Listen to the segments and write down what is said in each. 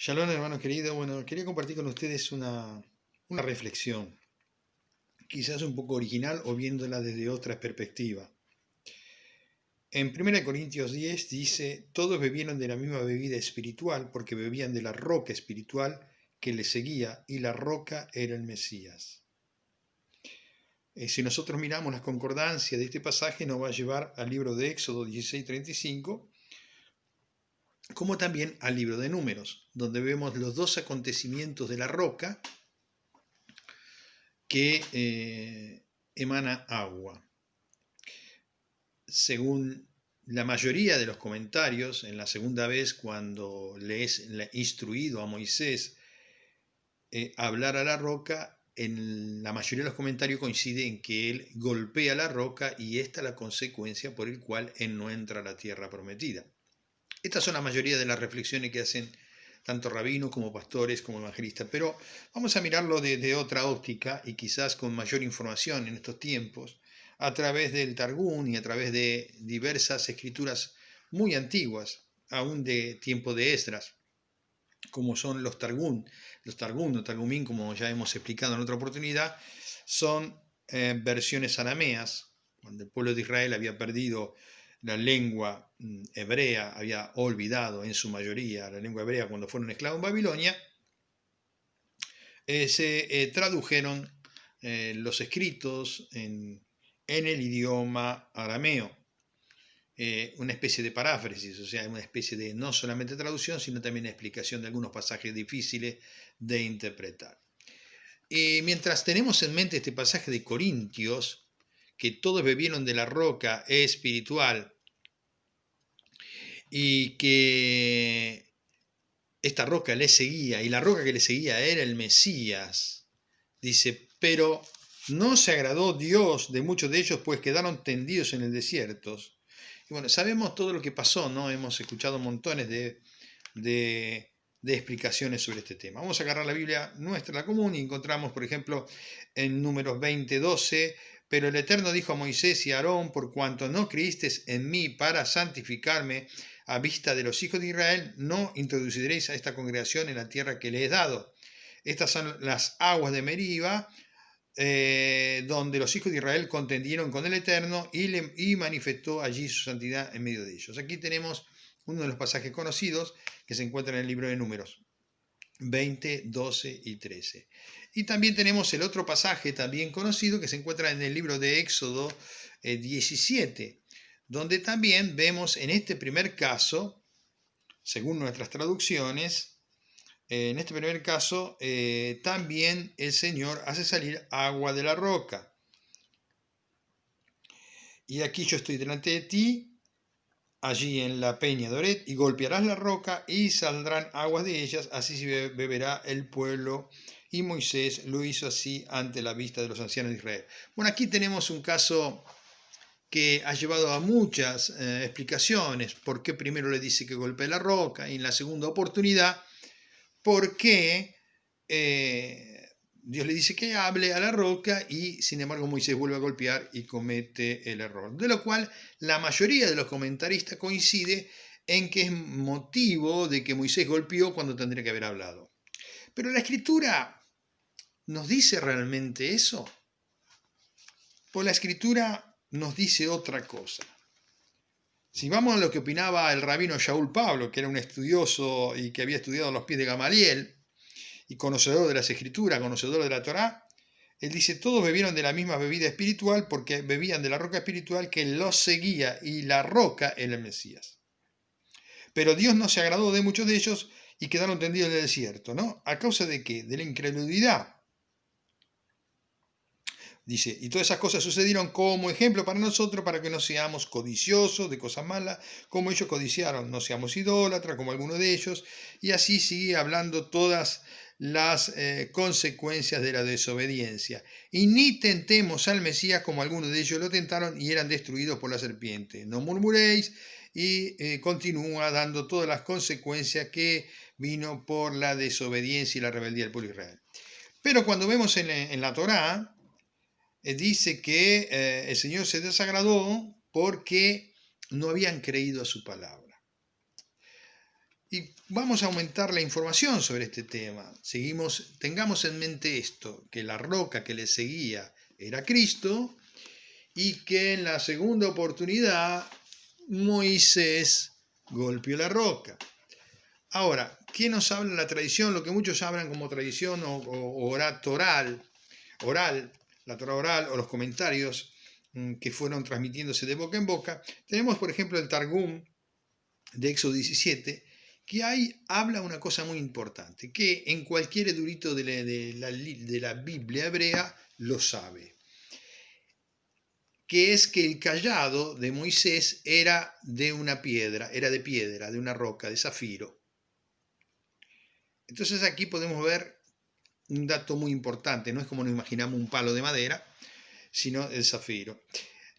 Shalom, hermano querido. Bueno, quería compartir con ustedes una reflexión, quizás un poco original o viéndola desde otra perspectiva. En 1 Corintios 10 dice, todos bebieron de la misma bebida espiritual porque bebían de la roca espiritual que les seguía y la roca era el Mesías. Si nosotros miramos las concordancias de este pasaje nos va a llevar al libro de Éxodo 16:35, como también al libro de Números, donde vemos los dos acontecimientos de la roca que emana agua. Según la mayoría de los comentarios, en la segunda vez cuando le es instruido a Moisés hablar a la roca, en la mayoría de los comentarios coincide en que él golpea la roca y esta es la consecuencia por el cual él no entra a la tierra prometida. Estas son la mayoría de las reflexiones que hacen tanto rabinos como pastores como evangelistas, pero vamos a mirarlo desde otra óptica y quizás con mayor información en estos tiempos, a través del Targum y a través de diversas escrituras muy antiguas, aún de tiempo de Esdras, como son los Targum. Los Targum o Targumín, como ya hemos explicado en otra oportunidad, son versiones arameas, cuando el pueblo de Israel había perdido la lengua hebrea, había olvidado en su mayoría la lengua hebrea cuando fueron esclavos en Babilonia, se tradujeron los escritos en el idioma arameo, una especie de paráfrasis, o sea, una especie de no solamente traducción, sino también explicación de algunos pasajes difíciles de interpretar. Y mientras tenemos en mente este pasaje de Corintios, que todos bebieron de la roca espiritual, y que esta roca le seguía, y la roca que le seguía era el Mesías. Dice, pero no se agradó Dios de muchos de ellos, pues quedaron tendidos en el desierto. Y bueno, sabemos todo lo que pasó, ¿no? Hemos escuchado montones de explicaciones sobre este tema. Vamos a agarrar la Biblia nuestra, la común, y encontramos, por ejemplo, en Números 20:12, pero el Eterno dijo a Moisés y a Aarón, por cuanto no creísteis en mí para santificarme a vista de los hijos de Israel, no introduciréis a esta congregación en la tierra que le he dado. Estas son las aguas de Meriba, donde los hijos de Israel contendieron con el Eterno y manifestó allí su santidad en medio de ellos. Aquí tenemos uno de los pasajes conocidos que se encuentra en el libro de Números 20, 12 y 13. Y también tenemos el otro pasaje también conocido que se encuentra en el libro de Éxodo 17, donde también vemos en este primer caso, según nuestras traducciones, en este primer caso también el Señor hace salir agua de la roca. Y aquí yo estoy delante de ti, allí en la peña de Oret, y golpearás la roca y saldrán aguas de ellas, así se beberá el pueblo. Y Moisés lo hizo así ante la vista de los ancianos de Israel. Bueno, aquí tenemos un caso que ha llevado a muchas explicaciones. ¿Por qué primero le dice que golpee la roca? Y en la segunda oportunidad, ¿por qué Dios le dice que hable a la roca y sin embargo Moisés vuelve a golpear y comete el error? De lo cual la mayoría de los comentaristas coincide en que es motivo de que Moisés golpeó cuando tendría que haber hablado. Pero la Escritura nos dice realmente eso. Pues la Escritura nos dice otra cosa. Si vamos a lo que opinaba el rabino Shaul Pablo, que era un estudioso y que había estudiado a los pies de Gamaliel, y conocedor de las Escrituras, conocedor de la Torá, él dice, todos bebieron de la misma bebida espiritual porque bebían de la roca espiritual que los seguía y la roca era el Mesías. Pero Dios no se agradó de muchos de ellos y quedaron tendidos en el desierto, ¿no? ¿A causa de qué? De la incredulidad. Dice, y todas esas cosas sucedieron como ejemplo para nosotros, para que no seamos codiciosos de cosas malas, como ellos codiciaron, no seamos idólatras, como algunos de ellos, y así sigue hablando todas las consecuencias de la desobediencia. Y ni tentemos al Mesías como algunos de ellos lo tentaron y eran destruidos por la serpiente. No murmuréis, y continúa dando todas las consecuencias que vino por la desobediencia y la rebeldía del pueblo de Israel. Pero cuando vemos en la Torá, dice que el Señor se desagradó porque no habían creído a su palabra. Y vamos a aumentar la información sobre este tema. Tengamos en mente esto, que la roca que le seguía era Cristo y que en la segunda oportunidad Moisés golpeó la roca. Ahora, ¿qué nos habla la tradición? Lo que muchos hablan como tradición o oral, la Torá oral o los comentarios que fueron transmitiéndose de boca en boca. Tenemos, por ejemplo, el Targum de Éxodo 17, que ahí habla una cosa muy importante, que en cualquier erudito de la Biblia hebrea lo sabe, que es que el cayado de Moisés era de una piedra, de una roca, de zafiro. Entonces aquí podemos ver un dato muy importante, no es como nos imaginamos un palo de madera, sino el zafiro.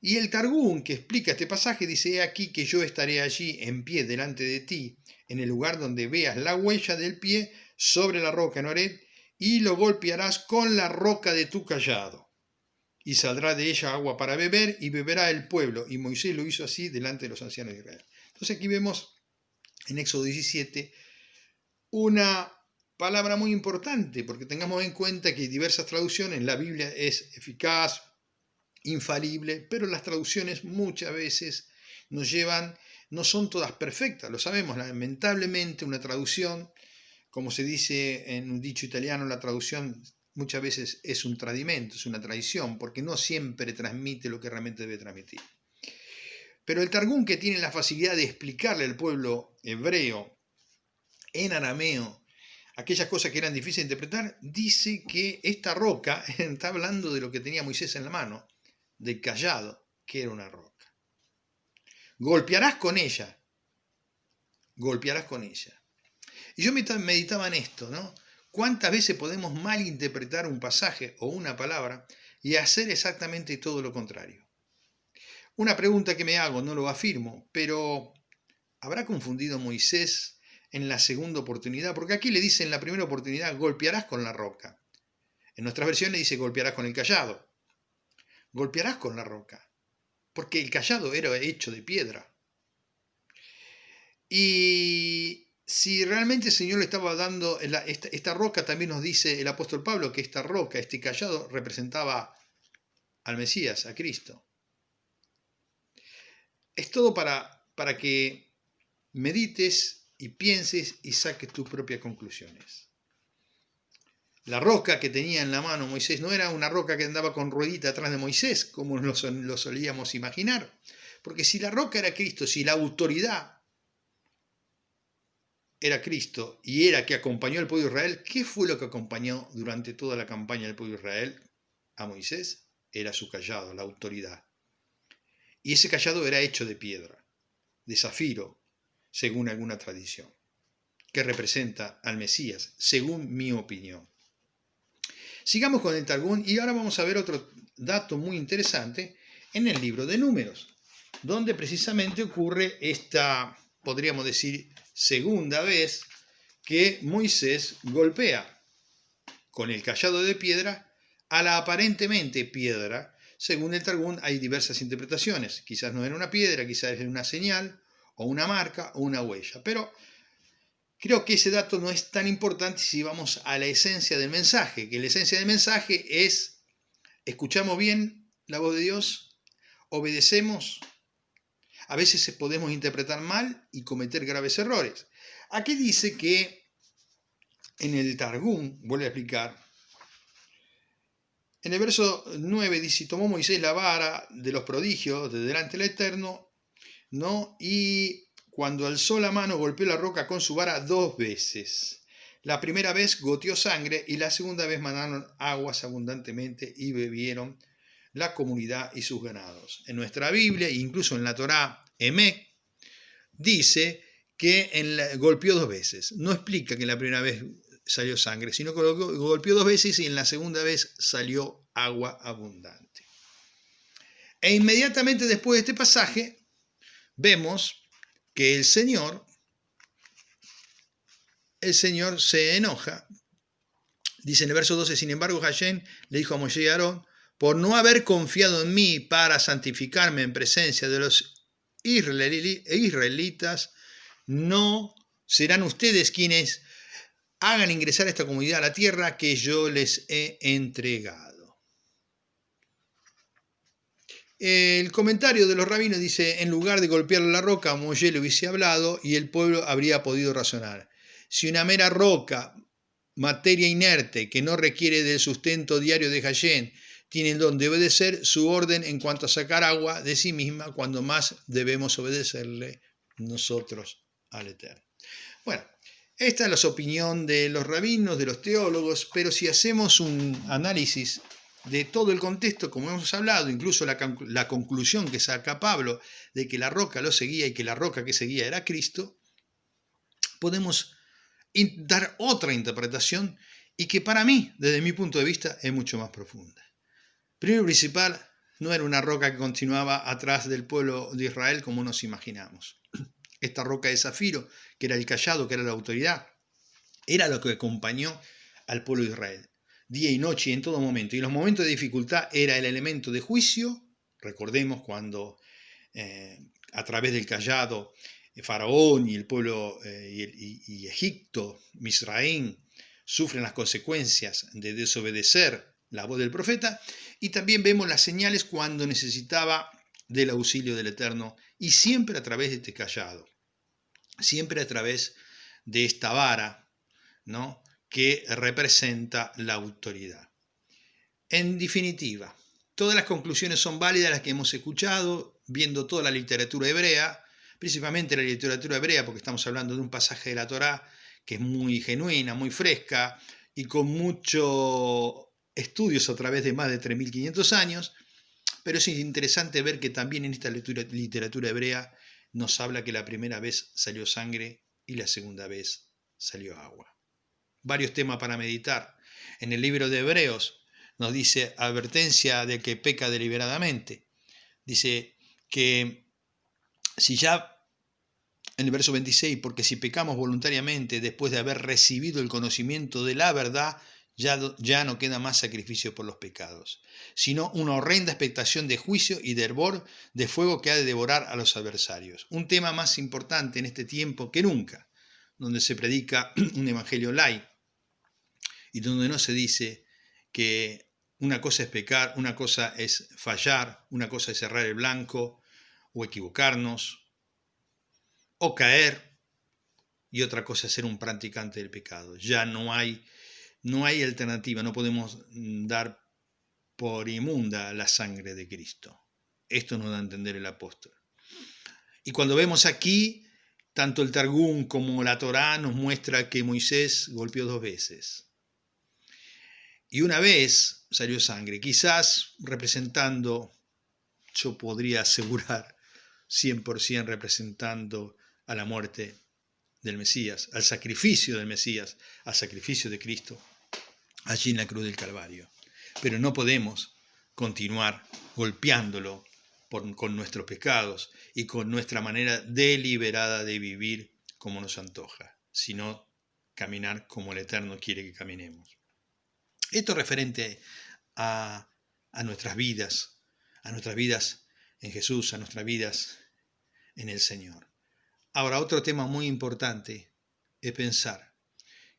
Y el Targum, que explica este pasaje, dice: he aquí que yo estaré allí en pie delante de ti, en el lugar donde veas la huella del pie sobre la roca en Horeb, y lo golpearás con la roca de tu cayado. Y saldrá de ella agua para beber, y beberá el pueblo. Y Moisés lo hizo así delante de los ancianos de Israel. Entonces aquí vemos en Éxodo 17 una palabra muy importante, porque tengamos en cuenta que hay diversas traducciones. La Biblia es eficaz, infalible, pero las traducciones muchas veces nos llevan, no son todas perfectas, lo sabemos, lamentablemente una traducción, como se dice en un dicho italiano, la traducción muchas veces es un tradimento, es una traición, porque no siempre transmite lo que realmente debe transmitir. Pero el Targum, que tiene la facilidad de explicarle al pueblo hebreo en arameo aquellas cosas que eran difíciles de interpretar, dice que esta roca está hablando de lo que tenía Moisés en la mano, del cayado, que era una roca. Golpearás con ella. Y yo meditaba en esto, ¿no? ¿Cuántas veces podemos malinterpretar un pasaje o una palabra y hacer exactamente todo lo contrario? Una pregunta que me hago, no lo afirmo, pero ¿habrá confundido Moisés en la segunda oportunidad? Porque aquí le dice en la primera oportunidad: golpearás con la roca. En nuestras versiones dice: golpearás con el cayado. Golpearás con la roca, porque el cayado era hecho de piedra. Y si realmente el Señor le estaba dando, esta roca, también nos dice el apóstol Pablo que esta roca, este cayado, representaba al Mesías, a Cristo. Es todo para que medites y pienses y saques tus propias conclusiones. La roca que tenía en la mano Moisés no era una roca que andaba con ruedita atrás de Moisés, como lo solíamos imaginar. Porque si la roca era Cristo, si la autoridad era Cristo y era que acompañó al pueblo de Israel, ¿qué fue lo que acompañó durante toda la campaña del pueblo de Israel a Moisés? Era su cayado, la autoridad. Y ese cayado era hecho de piedra, de zafiro, según alguna tradición, que representa al Mesías, según mi opinión. Sigamos con el Targum y ahora vamos a ver otro dato muy interesante en el libro de Números, donde precisamente ocurre esta, podríamos decir, segunda vez que Moisés golpea con el cayado de piedra a la aparentemente piedra. Según el Targum hay diversas interpretaciones, quizás no era una piedra, quizás era una señal o una marca o una huella, pero creo que ese dato no es tan importante si vamos a la esencia del mensaje, que la esencia del mensaje es: escuchamos bien la voz de Dios, obedecemos. A veces podemos interpretar mal y cometer graves errores. Aquí dice que en el Targum, vuelvo a explicar, en el verso 9 dice: tomó Moisés la vara de los prodigios de delante del Eterno, ¿no? Y cuando alzó la mano, golpeó la roca con su vara 2 veces. La primera vez goteó sangre y la segunda vez manaron aguas abundantemente y bebieron la comunidad y sus ganados. En nuestra Biblia, incluso en la Torá, Emek, dice que golpeó 2 veces. No explica que en la primera vez salió sangre, sino que golpeó 2 veces y en la segunda vez salió agua abundante. E inmediatamente después de este pasaje, vemos que el Señor se enoja. Dice en el verso 12: sin embargo, Hashem le dijo a Moisés y a Aarón: por no haber confiado en mí para santificarme en presencia de los israelitas, no serán ustedes quienes hagan ingresar a esta comunidad a la tierra que yo les he entregado. El comentario de los rabinos dice, en lugar de golpearle la roca, Moshe le hubiese hablado y el pueblo habría podido razonar. Si una mera roca, materia inerte, que no requiere del sustento diario de Hayén, tiene el don de obedecer su orden en cuanto a sacar agua de sí misma, cuando más debemos obedecerle nosotros al Eterno. Bueno, esta es la opinión de los rabinos, de los teólogos, pero si hacemos un análisis de todo el contexto, como hemos hablado, incluso la conclusión que saca Pablo de que la roca lo seguía y que la roca que seguía era Cristo, podemos dar otra interpretación y que para mí, desde mi punto de vista, es mucho más profunda. Primero y principal, no era una roca que continuaba atrás del pueblo de Israel como nos imaginamos. Esta roca de zafiro, que era el cayado, que era la autoridad, era lo que acompañó al pueblo de Israel, día y noche y en todo momento. Y en los momentos de dificultad era el elemento de juicio. Recordemos cuando a través del cayado Faraón y el pueblo y Egipto, Misraín, sufren las consecuencias de desobedecer la voz del profeta, y también vemos las señales cuando necesitaba del auxilio del Eterno, y siempre a través de este cayado, siempre a través de esta vara, ¿no?, que representa la autoridad. En definitiva, todas las conclusiones son válidas, las que hemos escuchado, viendo toda la literatura hebrea, principalmente la literatura hebrea, porque estamos hablando de un pasaje de la Torá que es muy genuina, muy fresca, y con muchos estudios a través de más de 3.500 años, pero es interesante ver que también en esta literatura hebrea nos habla que la primera vez salió sangre y la segunda vez salió agua. Varios temas para meditar. En el libro de Hebreos nos dice advertencia de que peca deliberadamente. Dice que si ya, en el verso 26, porque si pecamos voluntariamente después de haber recibido el conocimiento de la verdad, ya no queda más sacrificio por los pecados, sino una horrenda expectación de juicio y de hervor de fuego que ha de devorar a los adversarios. Un tema más importante en este tiempo que nunca, donde se predica un evangelio light y donde no se dice que una cosa es pecar, una cosa es fallar, una cosa es errar el blanco o equivocarnos o caer, y otra cosa es ser un practicante del pecado. Ya no hay alternativa, no podemos dar por inmunda la sangre de Cristo. Esto nos da a entender el apóstol. Y cuando vemos aquí, tanto el Targum como la Torá nos muestra que Moisés golpeó 2 veces. Y una vez salió sangre, quizás representando, yo podría asegurar, 100% representando a la muerte del Mesías, al sacrificio del Mesías, al sacrificio de Cristo, allí en la cruz del Calvario. Pero no podemos continuar golpeándolo con nuestros pecados y con nuestra manera deliberada de vivir como nos antoja, sino caminar como el Eterno quiere que caminemos. Esto es referente a nuestras vidas en Jesús, a nuestras vidas en el Señor. Ahora, otro tema muy importante es pensar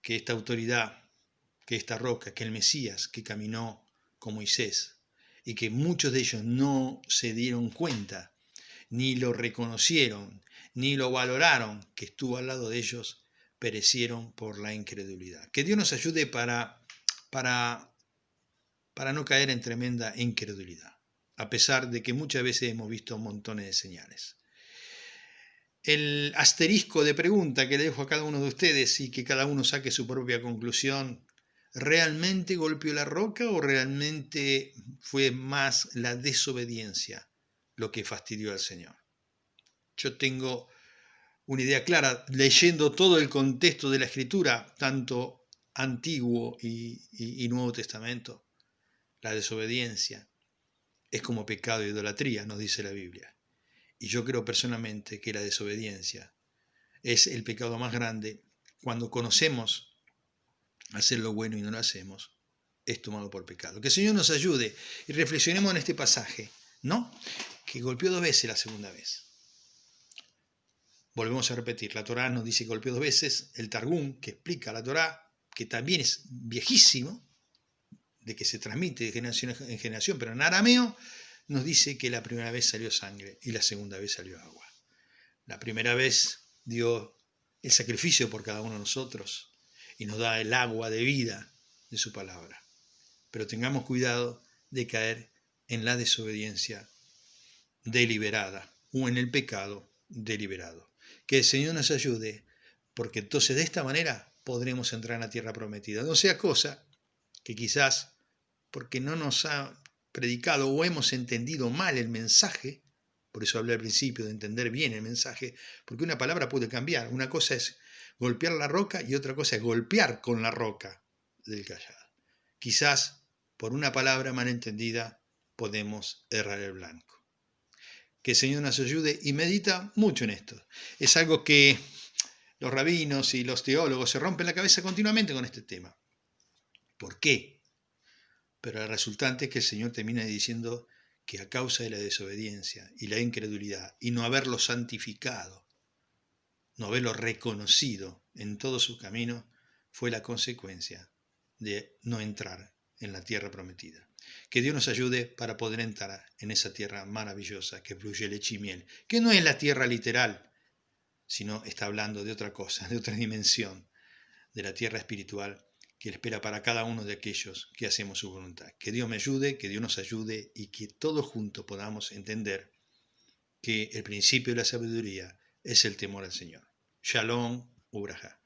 que esta autoridad, que esta roca, que el Mesías que caminó con Moisés y que muchos de ellos no se dieron cuenta, ni lo reconocieron, ni lo valoraron, que estuvo al lado de ellos, perecieron por la incredulidad. Que Dios nos ayude para no caer en tremenda incredulidad, a pesar de que muchas veces hemos visto montones de señales. El asterisco de pregunta que le dejo a cada uno de ustedes y que cada uno saque su propia conclusión: ¿realmente golpeó la roca o realmente fue más la desobediencia lo que fastidió al Señor? Yo tengo una idea clara, leyendo todo el contexto de la Escritura, tanto Antiguo y Nuevo Testamento. La desobediencia es como pecado de idolatría, nos dice la Biblia. Y yo creo personalmente que la desobediencia es el pecado más grande. Cuando conocemos hacer lo bueno y no lo hacemos, es tomado por pecado. Que el Señor nos ayude y reflexionemos en este pasaje, ¿no? Que golpeó 2 veces la segunda vez. Volvemos a repetir, la Torá nos dice que golpeó 2 veces, el Targum, que explica la Torá, que también es viejísimo, de que se transmite de generación en generación, pero en arameo nos dice que la primera vez salió sangre y la segunda vez salió agua. La primera vez dio el sacrificio por cada uno de nosotros y nos da el agua de vida de su palabra. Pero tengamos cuidado de caer en la desobediencia deliberada o en el pecado deliberado. Que el Señor nos ayude, porque entonces de esta manera podremos entrar en la tierra prometida. No sea cosa que quizás porque no nos ha predicado o hemos entendido mal el mensaje, por eso hablé al principio de entender bien el mensaje, porque una palabra puede cambiar. Una cosa es golpear la roca y otra cosa es golpear con la roca del callado. Quizás por una palabra mal entendida podemos errar el blanco. Que el Señor nos ayude y medita mucho en esto. Es algo que los rabinos y los teólogos se rompen la cabeza continuamente con este tema. ¿Por qué? Pero el resultante es que el Señor termina diciendo que a causa de la desobediencia y la incredulidad y no haberlo santificado, no haberlo reconocido en todo su camino, fue la consecuencia de no entrar en la tierra prometida. Que Dios nos ayude para poder entrar en esa tierra maravillosa que fluye leche y miel, que no es la tierra literal, sino está hablando de otra cosa, de otra dimensión, de la tierra espiritual que Él espera para cada uno de aquellos que hacemos su voluntad. Que Dios me ayude, que Dios nos ayude y que todos juntos podamos entender que el principio de la sabiduría es el temor al Señor. Shalom, Ubrajá.